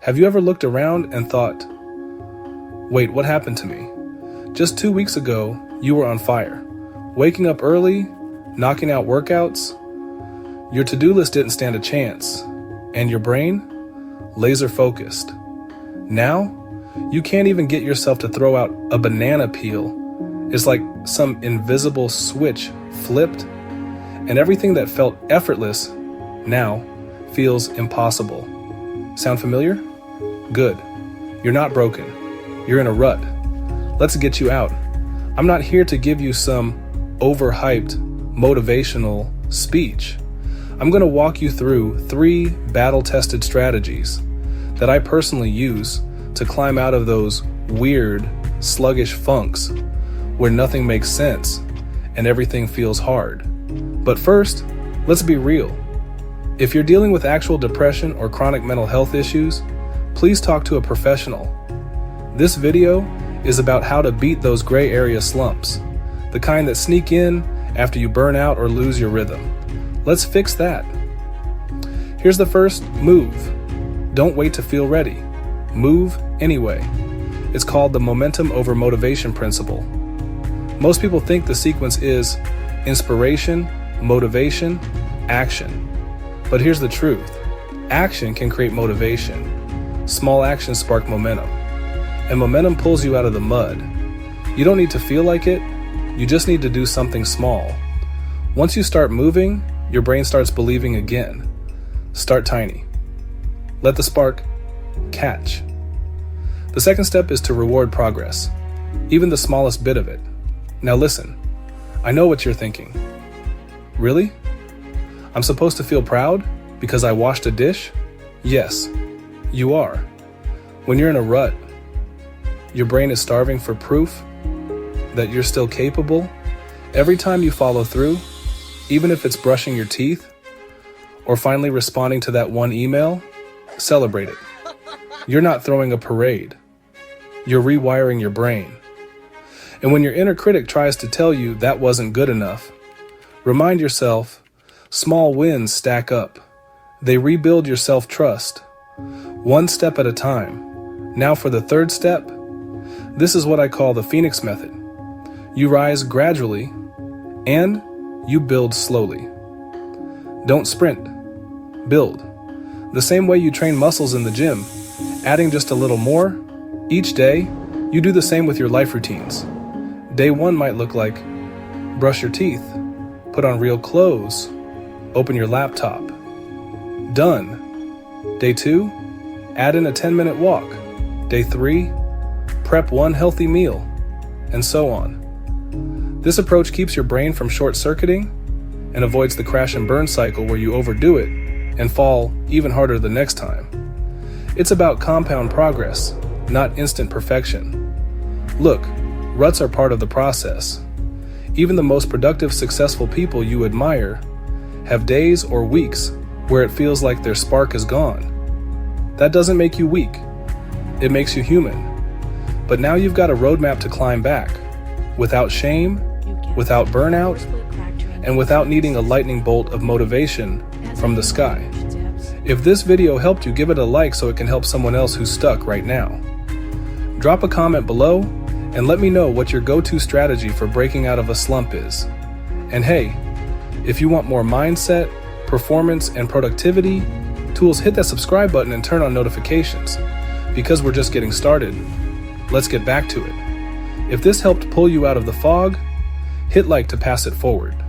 Have you ever looked around and thought, wait, what happened to me? Just 2 weeks ago, you were on fire, waking up early, knocking out workouts. Your to-do list didn't stand a chance, and your brain, laser focused. Now, you can't even get yourself to throw out a banana peel. It's like some invisible switch flipped, and everything that felt effortless now feels impossible. Sound familiar? Good. You're not broken. You're in a rut. Let's get you out. I'm not here to give you some overhyped motivational speech. I'm going to walk you through 3 battle-tested strategies that I personally use to climb out of those weird, sluggish funks where nothing makes sense and everything feels hard. But first, let's be real. If you're dealing with actual depression or chronic mental health issues, please talk to a professional. This video is about how to beat those gray area slumps, the kind that sneak in after you burn out or lose your rhythm. Let's fix that. Here's the first move. Don't wait to feel ready. Move anyway. It's called the momentum over motivation principle. Most people think the sequence is inspiration, motivation, action. But here's the truth. Action can create motivation. Small actions spark momentum. And momentum pulls you out of the mud. You don't need to feel like it. You just need to do something small. Once you start moving, your brain starts believing again. Start tiny. Let the spark catch. The second step is to reward progress, even the smallest bit of it. Now listen, I know what you're thinking. Really? I'm supposed to feel proud because I washed a dish? Yes, you are. When you're in a rut, your brain is starving for proof that you're still capable. Every time you follow through, even if it's brushing your teeth or finally responding to that one email, celebrate it. You're not throwing a parade. You're rewiring your brain. And when your inner critic tries to tell you that wasn't good enough, remind yourself, small wins stack up. They rebuild your self-trust, one step at a time. Now for the third step, this is what I call the Phoenix method. You rise gradually and you build slowly. Don't sprint, build. The same way you train muscles in the gym, adding just a little more. Each day, you do the same with your life routines. Day 1 might look like brush your teeth, put on real clothes, open your laptop. Done. Day 2, add in a 10-minute walk. Day 3, prep one healthy meal, and so on. This approach keeps your brain from short-circuiting and avoids the crash and burn cycle where you overdo it and fall even harder the next time. It's about compound progress, not instant perfection. Look, ruts are part of the process. Even the most productive, successful people you admire have days or weeks where it feels like their spark is gone. That doesn't make you weak. It makes you human. But now you've got a roadmap to climb back, without shame, without burnout, and without needing a lightning bolt of motivation from the sky. If this video helped you, give it a like so it can help someone else who's stuck right now. Drop a comment below and let me know what your go-to strategy for breaking out of a slump is. And hey, if you want more mindset, performance, and productivity tools, hit that subscribe button and turn on notifications. Because we're just getting started, let's get back to it. If this helped pull you out of the fog, hit like to pass it forward.